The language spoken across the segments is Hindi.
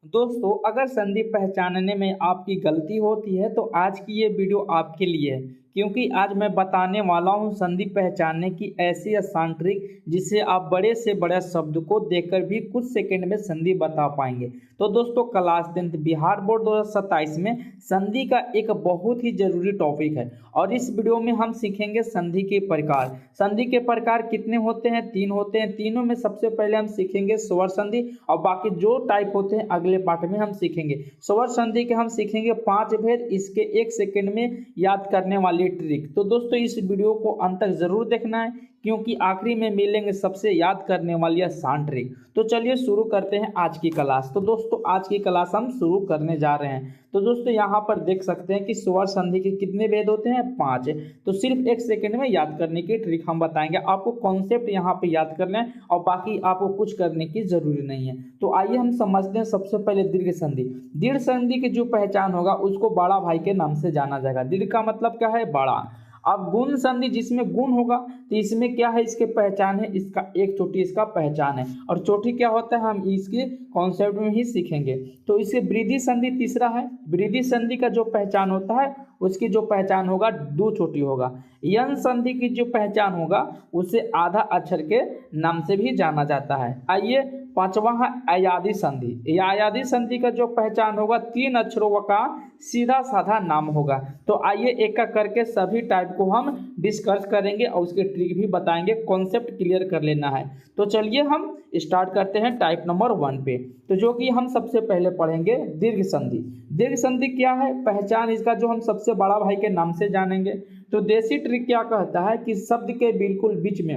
दोस्तों, अगर संधि पहचानने में आपकी गलती होती है तो आज की ये वीडियो आपके लिए है, क्योंकि आज मैं बताने वाला हूँ संधि पहचानने की ऐसी आसान ट्रिक जिससे आप बड़े से बड़े शब्द को देखकर भी कुछ सेकंड में संधि बता पाएंगे। तो दोस्तों, क्लास 10 बिहार बोर्ड 2027 में संधि का एक बहुत ही जरूरी टॉपिक है और इस वीडियो में हम सीखेंगे संधि के प्रकार। संधि के प्रकार कितने होते हैं? 3 होते हैं। तीनों में सबसे पहले हम सीखेंगे स्वर संधि और बाकी जो टाइप होते हैं अगले पार्ट में हम सीखेंगे। स्वर संधि के हम सीखेंगे 5 भेद, इसके 1 सेकंड में याद करने वाली ट्रिक। तो दोस्तों, इस वीडियो को अंत तक जरूर देखना है क्योंकि आखिरी में मिलेंगे सबसे याद करने वाली आसान ट्रिक। तो चलिए शुरू करते हैं आज की क्लास। तो दोस्तों, आज की क्लास हम शुरू करने जा रहे हैं। तो दोस्तों, यहाँ पर देख सकते हैं कि स्वर संधि के कितने भेद होते हैं? 5। तो सिर्फ 1 सेकंड में याद करने की ट्रिक हम बताएंगे। आपको कॉन्सेप्ट यहाँ पे याद करना है और बाकी आपको कुछ करने की जरूरी नहीं है। तो आइए हम समझते हैं। सबसे पहले दीर्घ संधि। दीर्घ संधि की जो पहचान होगा उसको बड़ा भाई के नाम से जाना जाएगा। दीर्घ का मतलब क्या है? बड़ा। अब गुण संधि, जिसमें गुण होगा तो इसमें क्या है? इसके पहचान है, इसका एक चोटी इसका पहचान है। और चोटी क्या होता है हम इसके कॉन्सेप्ट में ही सीखेंगे। तो इसे वृद्धि संधि तीसरा है। वृद्धि संधि का जो पहचान होता है उसकी जो पहचान होगा 2 चोटी होगा। यन संधि की जो पहचान होगा उसे आधा अक्षर के नाम से भी जाना जाता है। आइए, पांचवा है अयादी संधि। यह अयादी संधि का जो पहचान होगा 3 अक्षरों का सीधा साधा नाम होगा। तो आइए एक एक करके सभी टाइप को हम डिस्कस करेंगे और उसके ट्रिक भी बताएंगे। कॉन्सेप्ट क्लियर कर लेना है। तो चलिए हम स्टार्ट करते हैं टाइप नंबर 1 पे। तो जो कि हम सबसे पहले पढ़ेंगे दीर्घ संधि। दीर्घ संधि क्या है? पहचान इसका जो हम सबसे बड़ा भाई के नाम से जानेंगे। तो देसी ट्रिक क्या कहता है कि शब्द के बिल्कुल बीच में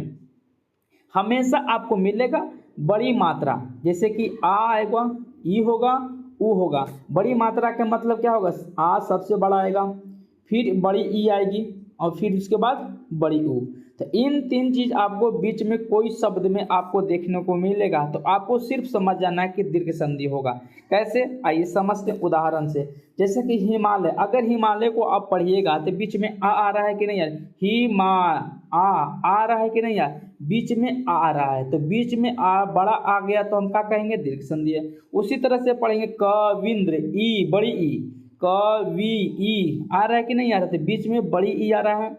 हमेशा आपको मिलेगा बड़ी मात्रा, जैसे कि आ आएगा, ई होगा, ऊ होगा। बड़ी मात्रा का मतलब क्या होगा? आ सबसे बड़ा आएगा, फिर बड़ी ई आएगी और फिर उसके बाद बड़ी ऊ। तो इन 3 चीज आपको बीच में कोई शब्द में आपको देखने को मिलेगा तो आपको सिर्फ समझ जाना है कि दीर्घ संधि होगा। कैसे? आइए समझते हैं उदाहरण से। जैसे कि हिमालय, अगर हिमालय को आप पढ़िएगा तो बीच में आ रहा है कि नहीं यार? आ रहा है कि नहीं यार? बीच में आ रहा है तो बीच में आ बड़ा आ गया तो हम क्या कहेंगे? दीर्घ संधि है। उसी तरह से पढ़ेंगे कविंद्र, ई बड़ी ई, कवि ई आ रहा है कि नहीं आ रहा? तो बीच में बड़ी ई आ रहा है।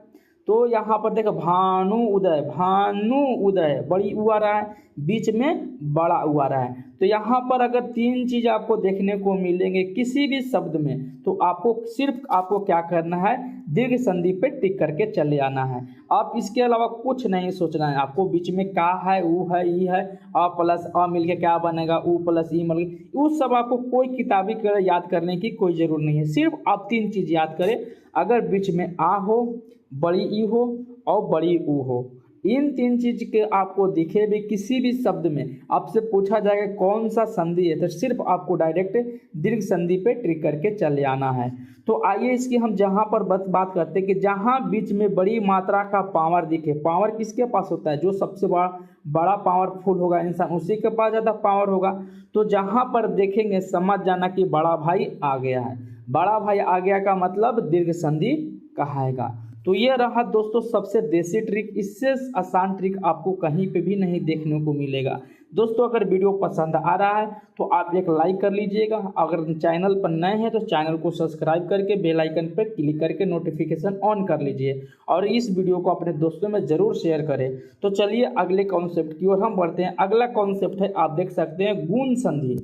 तो यहाँ पर देखो भानु उदय, भानु उदय बड़ी ऊ आ रहा है, बीच में बड़ा ऊ आ रहा है। तो यहाँ पर अगर 3 चीज आपको देखने को मिलेंगे किसी भी शब्द में तो आपको क्या करना है? दीर्घ संधि पे टिक करके चले आना है। आप इसके अलावा कुछ नहीं सोचना है। आपको बीच में का है, ऊ है, ई है, अ प्लस अ मिलके क्या बनेगा? ऊ प्लस ई मिलके। उस सब आपको कोई किताबी याद करने की कोई जरूरत नहीं है। सिर्फ आप 3 चीज याद करें। अगर बीच में आ हो, बड़ी ई हो और बड़ी ऊ हो, इन 3 चीज के आपको दिखे भी किसी भी शब्द में आपसे पूछा जाएगा कौन सा संधि है तो सिर्फ आपको डायरेक्ट दीर्घ संधि पे ट्रिक करके चले आना है। तो आइए इसकी हम जहाँ पर बात करते हैं कि जहाँ बीच में बड़ी मात्रा का पावर दिखे। पावर किसके पास होता है? जो सबसे बड़ा पावरफुल होगा इंसान उसी के पास ज़्यादा पावर होगा। तो जहाँ पर देखेंगे समझ जाना कि बड़ा भाई आ गया है। बड़ा भाई आ गया का मतलब दीर्घ संधि कहाएगा। तो ये रहा दोस्तों सबसे देसी ट्रिक। इससे आसान ट्रिक आपको कहीं पे भी नहीं देखने को मिलेगा। दोस्तों, अगर वीडियो पसंद आ रहा है तो आप एक लाइक कर लीजिएगा। अगर चैनल पर नए हैं तो चैनल को सब्सक्राइब करके बेल आइकन पर क्लिक करके नोटिफिकेशन ऑन कर लीजिए और इस वीडियो को अपने दोस्तों में ज़रूर शेयर करें। तो चलिए अगले कॉन्सेप्ट की ओर हम बढ़ते हैं। अगला कॉन्सेप्ट है, आप देख सकते हैं, गुण संधि।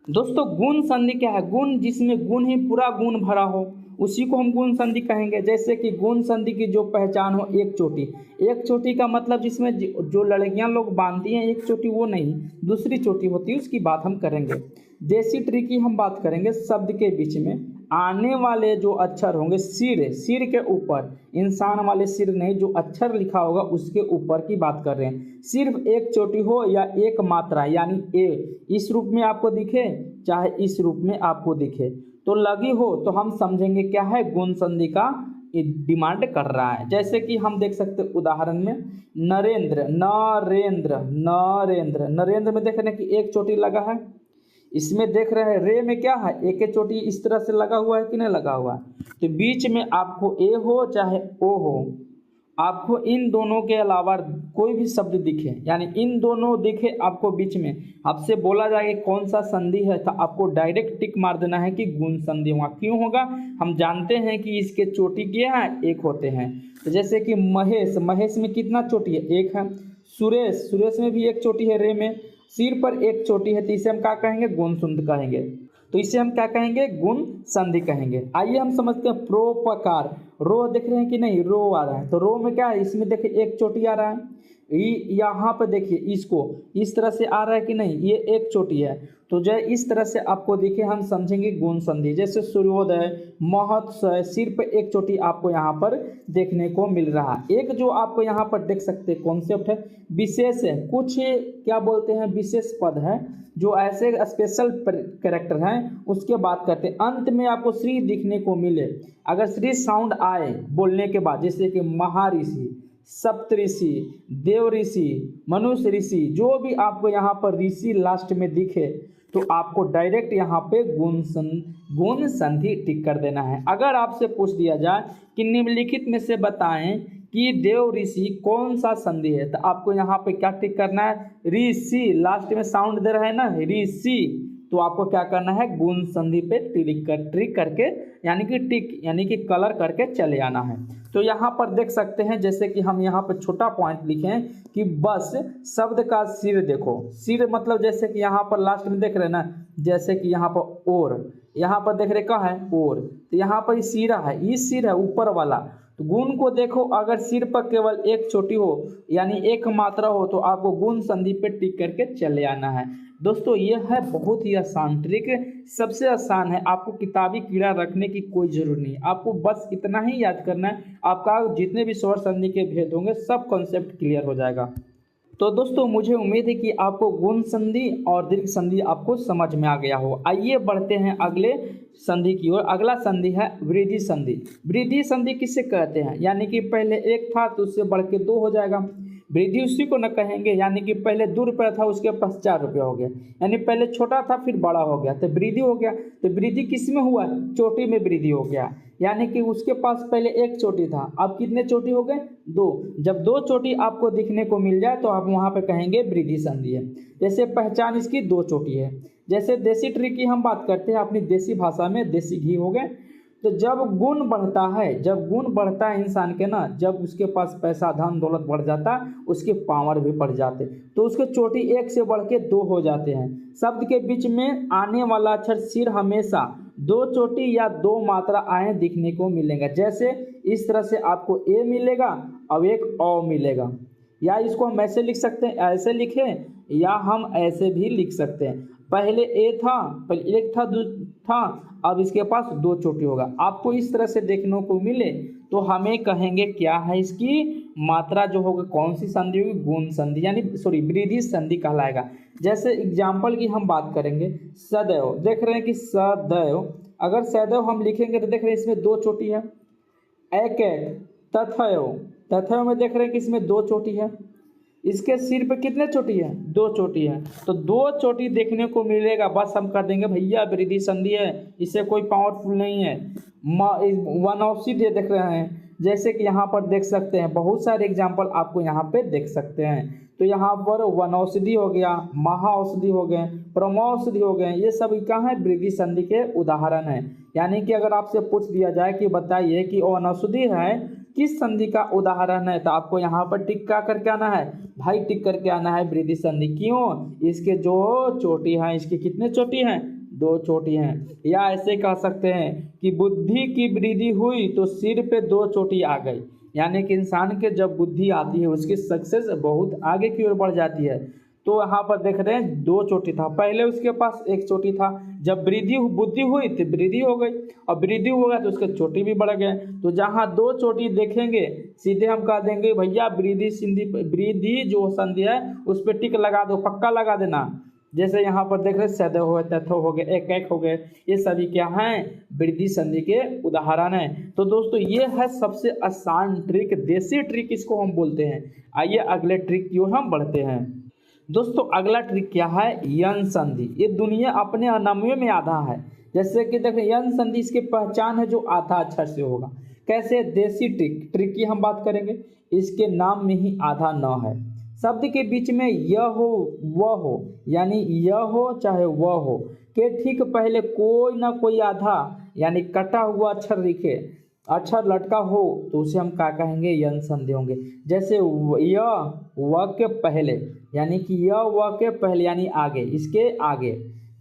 दोस्तों, गुण संधि क्या है? गुण, जिसमें गुण ही पूरा गुण भरा हो उसी को हम गुण संधि कहेंगे। जैसे कि गुण संधि की जो पहचान हो एक चोटी। एक चोटी का मतलब जिसमें जो लड़कियां लोग बांधती हैं एक चोटी, वो नहीं, दूसरी चोटी होती है, उसकी बात हम करेंगे। देसी ट्रिक की हम बात करेंगे। शब्द के बीच में आने वाले जो अक्षर होंगे, सिर के ऊपर, इंसान वाले सिर नहीं, जो अक्षर लिखा होगा उसके ऊपर की बात कर रहे हैं। सिर्फ एक चोटी हो या एक मात्रा यानी ए इस रूप में आपको दिखे चाहे इस रूप में आपको दिखे तो लगी हो तो हम समझेंगे क्या है? गुण संधि का डिमांड कर रहा है। जैसे कि हम देख सकते उदाहरण में नरेंद्र, नरेंद्र, नरेंद्र, नरेंद्र में देख रहे हैं कि एक चोटी लगा है। इसमें देख रहे हैं रे में क्या है? एक एक चोटी इस तरह से लगा हुआ है कि नहीं लगा हुआ है? तो बीच में आपको ए हो चाहे ओ हो, आपको इन दोनों के अलावा कोई भी शब्द दिखे, यानी इन दोनों दिखे आपको बीच में, आपसे बोला जाए कि कौन सा संधि है, तो आपको डायरेक्ट टिक मार देना है कि गुण संधि होगा। क्यों होगा? हम जानते हैं कि इसके चोटी क्या है, एक होते हैं। तो जैसे कि महेश, महेश में कितना चोटी है, एक है। सुरेश, सुरेश में भी एक चोटी है रे में। सिर पर एक चोटी है, तो इसे हम क्या कहेंगे, गुण संधि कहेंगे। तो इसे हम क्या कहेंगे, गुण संधि कहेंगे। आइए हम समझते हैं प्रोपकार। रो देख रहे हैं कि नहीं, रो आ रहा है, तो रो में क्या है, इसमें देखिए एक चोटी आ रहा है। यहाँ पर देखिए इसको इस तरह से आ रहा है कि नहीं, ये एक चोटी है। तो जो इस तरह से आपको देखिए हम समझेंगे गुण संधि। जैसे सूर्योदय, महत्सय, सिर पे एक चोटी आपको यहाँ पर देखने को मिल रहा है। एक जो आपको यहाँ पर देख सकते हैं कॉन्सेप्ट है, विशेष है, कुछ क्या बोलते हैं, विशेष पद है जो ऐसे स्पेशल कैरेक्टर हैं, उसके बात करते हैं। अंत में आपको श्री दिखने को मिले, अगर श्री साउंड आए बोलने के बाद, जैसे कि महर्षि, सप्तऋषि, देव ऋषि, मनुष्य ऋषि, जो भी आपको यहाँ पर ऋषि लास्ट में दिखे, तो आपको डायरेक्ट यहाँ पे गुण संधि टिक कर देना है। अगर आपसे पूछ दिया जाए कि निम्नलिखित में से बताएं कि देव ऋषि कौन सा संधि है, तो आपको यहाँ पे क्या टिक करना है, ऋषि, लास्ट में साउंड दे रहा है ना ऋषि, तो आपको क्या करना है, गुण संधि पे ट्रिक करके, यानी कि टिक यानी कि कलर करके चले आना है। तो यहाँ पर देख सकते हैं, जैसे कि हम यहाँ पर छोटा पॉइंट लिखे हैं कि बस शब्द का सिर देखो। सिर मतलब जैसे कि यहाँ पर लास्ट में देख रहे हैं ना, जैसे कि यहाँ पर और, यहाँ पर देख रहे कहाँ है, और, तो यहाँ पर सिरा है, ये सिर है ऊपर वाला। तो गुण को देखो, अगर सिर पर केवल एक चोटी हो यानी एक मात्रा हो, तो आपको गुण संधि पे टिक करके चले आना है। दोस्तों ये है बहुत ही आसान ट्रिक, सबसे आसान है, आपको किताबी कीड़ा रखने की कोई जरूरत नहीं, आपको बस इतना ही याद करना है, आपका जितने भी स्वर संधि के भेद होंगे सब कॉन्सेप्ट क्लियर हो जाएगा। तो दोस्तों मुझे उम्मीद है कि आपको गुण संधि और दीर्घ संधि आपको समझ में आ गया हो। आइए बढ़ते हैं अगले संधि की ओर। अगला संधि है वृद्धि संधि। वृद्धि संधि किसे कहते हैं, यानी कि पहले एक था तो उससे बढ़ के 2 हो जाएगा। वृद्धि उसी को न कहेंगे, यानी कि पहले 2 रुपया था उसके पास 4 रुपया हो गया, यानी पहले छोटा था फिर बड़ा हो गया, तो वृद्धि हो गया। तो वृद्धि किस में हुआ, चोटी में वृद्धि हो गया, यानी कि उसके पास पहले एक चोटी था, अब कितने चोटी हो गए, 2। जब 2 चोटी आपको दिखने को मिल जाए तो आप वहाँ पे कहेंगे वृद्धि संधि है। जैसे पहचान इसकी 2 चोटी है। जैसे देसी ट्रिक की हम बात करते हैं अपनी देसी भाषा में, देसी घी हो गए। तो जब गुण बढ़ता है, जब गुण बढ़ता है इंसान के ना, जब उसके पास पैसा धन दौलत बढ़ जाता, उसके पावर भी बढ़ जाते, तो उसके चोटी 1 से बढ़ के 2 हो जाते हैं। शब्द के बीच में आने वाला अक्षर सिर हमेशा 2 चोटी या 2 मात्रा आए दिखने को मिलेगा। जैसे इस तरह से आपको ए मिलेगा, अब एक ओ मिलेगा, या इसको हम ऐसे लिख सकते हैं, ऐसे लिखें, या हम ऐसे भी लिख सकते हैं। पहले ए था, पहले एक था, अब इसके पास 2 चोटी होगा। आपको इस तरह से देखने को मिले तो हमें कहेंगे क्या है, इसकी मात्रा जो होगा कौन सी संधि होगी, गुण संधि, यानी सॉरी वृद्धि संधि कहलाएगा। जैसे एग्जाम्पल की हम बात करेंगे, सदैव, देख रहे हैं कि सदैव, अगर सदैव हम लिखेंगे तो देख रहे हैं इसमें 2 चोटी है। एक तथैव, तथैव में देख रहे हैं कि इसमें 2 चोटी है। इसके सिर पे कितने चोटी है, 2 चोटी है, तो 2 चोटी देखने को मिलेगा, बस हम कह देंगे भैया वृद्धि संधि है, इससे कोई पावरफुल नहीं है। वनौसी देख रहे हैं, जैसे कि यहाँ पर देख सकते हैं, बहुत सारे एग्जाम्पल आपको यहाँ पे देख सकते हैं। तो यहाँ पर वनौषधि हो गया, महाऔषधि हो गए, परमौषधि हो गए, ये सब क्या है, वृद्धि संधि के उदाहरण है। यानी कि अगर आपसे पूछ दिया जाए कि बताइए कि वनौषधि है किस संधि का उदाहरण है, तो आपको यहाँ पर टिक करके आना है भाई, टिक करके आना है वृद्धि संधि। क्यों, इसके जो चोटी हैं, इसकी कितने चोटी हैं, 2 चोटी हैं। या ऐसे कह सकते हैं कि बुद्धि की वृद्धि हुई तो सिर पे 2 चोटी आ गई, यानी कि इंसान के जब बुद्धि आती है उसकी सक्सेस बहुत आगे की ओर बढ़ जाती है। तो यहाँ पर देख रहे हैं 2 चोटी था, पहले उसके पास 1 चोटी था, जब बुद्धि हुई तो वृद्धि हो गई, और वृद्धि हो गया तो उसके चोटी भी बढ़ गए। तो जहाँ 2 चोटी देखेंगे सीधे हम कह देंगे भैया वृद्धि जो संधि है उस पर टिक लगा दो, पक्का लगा देना। जैसे यहाँ पर देख रहे सदैव हो, तथो हो गए, एक हो गए, ये सभी क्या हैं, वृद्धि संधि के उदाहरण हैं। तो दोस्तों ये है सबसे आसान ट्रिक, देसी ट्रिक इसको हम बोलते हैं। आइए अगले ट्रिक की ओर हम बढ़ते हैं। दोस्तों अगला ट्रिक क्या है, यन संधि। ये दुनिया अपने अनामियों में आधा है। जैसे कि देखें यन संधि, इसकी पहचान है जो आधा अक्षर से होगा। कैसे? देसी ट्रिक की हम बात करेंगे। इसके नाम में ही आधा न है। शब्द के बीच में यह हो वह हो, यानी यह हो चाहे वह हो के ठीक पहले कोई ना कोई आधा यानी कटा हुआ अक्षर दिखे, अक्षर लटका हो तो उसे हम क्या कहेंगे? यन संधि होंगे। जैसे यह व के पहले, यानी कि यह व के पहले यानी आगे, इसके आगे,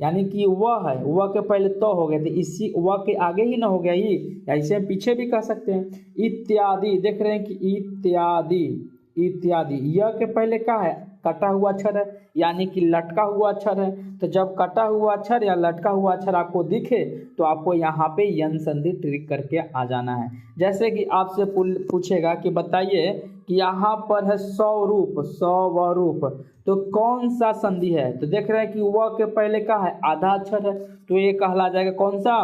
यानी कि वह है, वह के पहले तो हो गए थे, इसी वह के आगे ही ना हो गया ही, ऐसे हम पीछे भी कह सकते हैं। इत्यादि, देख रहे हैं कि इत्यादि, इत्यादि यह के पहले क्या है? कटा हुआ अक्षर है, यानी कि लटका हुआ अक्षर है। तो जब कटा हुआ अक्षर या लटका हुआ अक्षर आपको दिखे तो आपको यहाँ पे यन संधि ट्रिक करके आ जाना है। जैसे कि आपसे पूछेगा कि बताइए कि यहाँ पर है स्वरूप, स्वरूप, तो कौन सा संधि है? तो देख रहे हैं कि वह के पहले क्या है? आधा अक्षर है, तो ये कहला जाएगा कौन सा?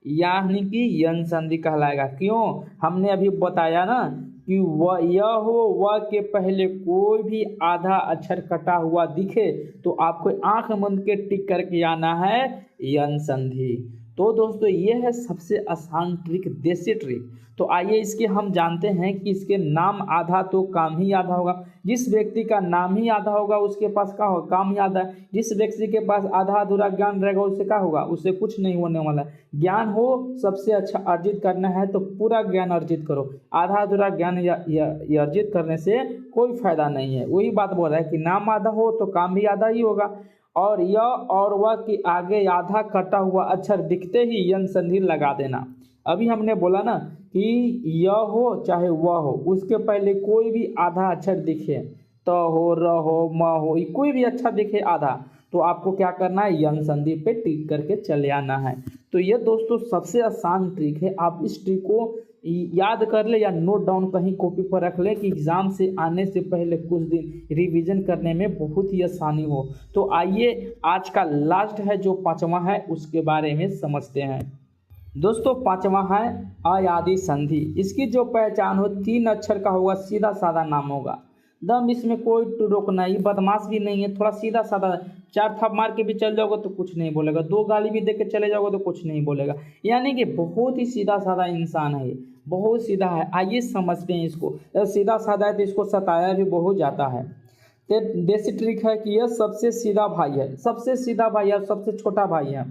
यानी कि यन संधि कहलाएगा। क्यों? हमने अभी बताया ना कि वह यह हो वह के पहले कोई भी आधा अक्षर कटा हुआ दिखे तो आपको आंख बंद के टिक करके आना है यन संधि। तो दोस्तों ये है सबसे आसान ट्रिक, देसी ट्रिक। तो आइए इसके हम जानते हैं कि इसके नाम आधा तो काम ही आधा होगा। जिस व्यक्ति का नाम ही आधा होगा उसके पास क्या होगा? काम ही आधा है। जिस व्यक्ति के पास आधा अधूरा ज्ञान रहेगा उससे क्या होगा? उससे कुछ नहीं होने वाला। ज्ञान हो सबसे अच्छा अर्जित करना है तो पूरा ज्ञान अर्जित करो। आधा अधूरा ज्ञान अर्जित करने से कोई फायदा नहीं है। वही बात बोल रहा है कि नाम आधा हो तो काम भी आधा ही होगा। और यह और वह के आगे आधा कटा हुआ अक्षर दिखते ही यन संधि लगा देना। अभी हमने बोला ना कि यह हो चाहे वह हो, उसके पहले कोई भी आधा अक्षर दिखे, त हो, र हो, म हो, कोई भी अक्षर दिखे आधा, तो आपको क्या करना है? यन संधि पे टिक करके चले आना है। तो ये दोस्तों सबसे आसान ट्रिक है। आप इस ट्रिक को याद कर ले या नोट डाउन कहीं कॉपी पर रख ले कि एग्ज़ाम से आने से पहले कुछ दिन रिवीजन करने में बहुत ही आसानी हो। तो आइए आज का लास्ट है जो पांचवा है उसके बारे में समझते हैं। दोस्तों पांचवा है अयादि संधि। इसकी जो पहचान हो 3 अक्षर का होगा, सीधा साधा नाम होगा। दम इसमें कोई रोक नहीं, बदमाश भी नहीं है, थोड़ा सीधा साधा। 4 थप मार के भी चल जाओगे तो कुछ नहीं बोलेगा, 2 गाली भी दे के चले जाओगे तो कुछ नहीं बोलेगा। यानी कि बहुत ही सीधा साधा इंसान है ये, बहुत सीधा है। आइए समझते हैं इसको। सीधा साधा है तो इसको सताया भी बहुत जाता है। तो देसी ट्रिक है कि यह सबसे सीधा भाई है, सबसे सीधा भाई है, सबसे छोटा भाई है।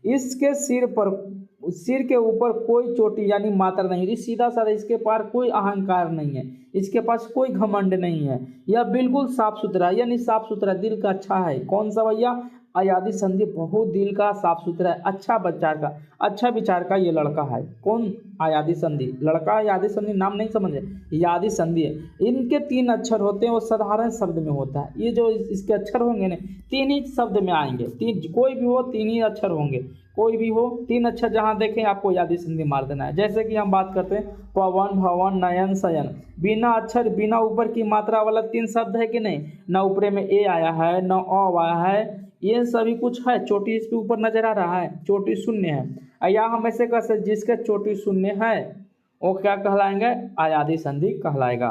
इसके सिर के ऊपर कोई चोटी यानी मात्र नहीं, सीधा साधा, इसके पास कोई अहंकार नहीं है, इसके पास कोई घमंड नहीं है। यह बिल्कुल साफ सुथरा यानी साफ सुथरा, दिल का अच्छा है। कौन सा भैया? अयादि संधि, बहुत दिल का साफ सुथरा है, अच्छा विचार का, अच्छा विचार का ये लड़का है। कौन? अयादि संधि लड़का। अयादि संधि नाम नहीं समझे, यादि संधि है। इनके 3 अक्षर होते हैं, वो साधारण शब्द में होता है। ये जो इसके अक्षर होंगे ना 3 ही शब्द में आएंगे, 3 कोई भी हो 3 ही अक्षर होंगे, कोई भी हो 3 अक्षर जहाँ देखें आपको यादि संधि मार देना है। जैसे कि हम बात करते हैं पवन, भवन, नयन, शयन। बिना अक्षर बिना ऊपर की मात्रा वाला 3 शब्द है कि नहीं? न ऊपर में ए आया है, न अ आया है, ये सभी कुछ है। चोटी इसके ऊपर नजर आ रहा है, चोटी शून्य है। या हम ऐसे कह सकते जिसका चोटी शून्य है वो क्या कहलाएंगे? अयादि संधि कहलाएगा।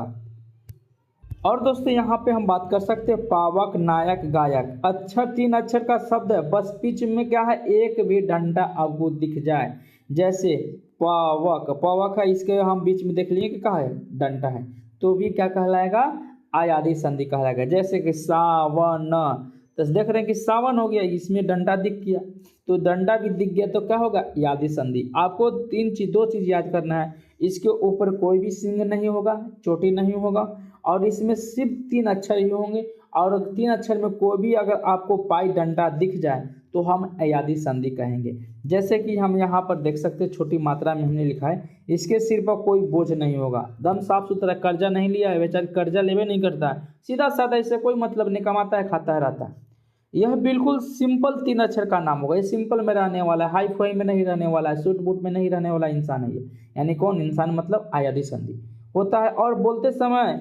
और दोस्तों यहाँ पे हम बात कर सकते हैं पावक, नायक, गायक। अक्षर 3 अक्षर का शब्द है, बस बीच में क्या है? एक भी डंडा आपको दिख जाए। जैसे पावक, पावक है, इसके हम बीच में देख लिए कि क्या है? डंडा है, तो भी क्या कहलाएगा? अयादि संधि कहलाएगा। जैसे कि सावन, तो देख रहे हैं कि सावन हो गया, इसमें डंडा दिख गया, तो डंडा भी दिख गया तो क्या होगा? यादि संधि। आपको 2 चीज़ याद करना है। इसके ऊपर कोई भी सिंह नहीं होगा, चोटी नहीं होगा, और इसमें सिर्फ 3 अक्षर ही होंगे। और 3 अक्षर में कोई भी अगर आपको पाई डंडा दिख जाए तो हम अयादि संधि कहेंगे। जैसे कि हम यहाँ पर देख सकते हैं, छोटी मात्रा में हमने लिखा है, इसके सिर पर कोई बोझ नहीं होगा, दम साफ सुथरा, कर्जा नहीं लिया है, बेचारा कर्जा लेवे नहीं करता है, सीधा साधा, इससे कोई मतलब नहीं, कमाता है खाता है रहता है। यह बिल्कुल सिंपल 3 अक्षर का नाम होगा। ये सिंपल में रहने वाला है, हाई फाई में नहीं रहने वाला है, सूट बूट में नहीं रहने वाला इंसान है ये। यानी कौन इंसान? मतलब अयादि संधि होता है। और बोलते समय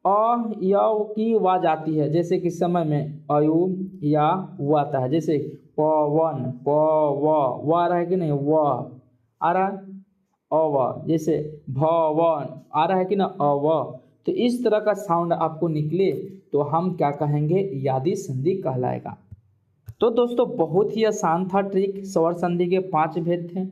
अ या की आवाज आती है, जैसे कि समय में अयु या व आता है। जैसे पवन, प व आ रहा है कि नहीं? व आ रहा है, अव। जैसे भवन आ रहा है कि ना? अव। तो इस तरह का साउंड आपको निकले तो हम क्या कहेंगे? यादि संधि कहलाएगा। तो दोस्तों बहुत ही आसान था ट्रिक। स्वर संधि के 5 भेद थे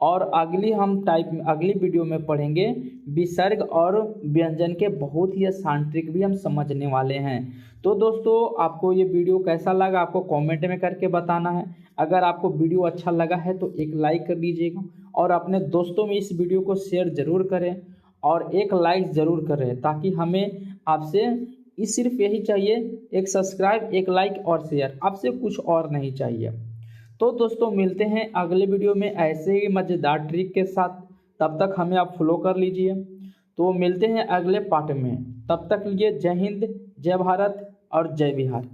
और अगली वीडियो में पढ़ेंगे विसर्ग और व्यंजन के बहुत ही आसान ट्रिक भी हम समझने वाले हैं। तो दोस्तों आपको ये वीडियो कैसा लगा आपको कमेंट में करके बताना है। अगर आपको वीडियो अच्छा लगा है तो एक लाइक कर दीजिएगा और अपने दोस्तों में इस वीडियो को शेयर ज़रूर करें और एक लाइक ज़रूर करें, ताकि हमें आपसे सिर्फ यही चाहिए, एक सब्सक्राइब, एक लाइक और शेयर, आपसे कुछ और नहीं चाहिए। तो दोस्तों मिलते हैं अगले वीडियो में ऐसे ही मज़ेदार ट्रिक के साथ। तब तक हमें आप फॉलो कर लीजिए। तो मिलते हैं अगले पार्ट में। तब तक लिए जय हिंद, जय भारत और जय बिहार।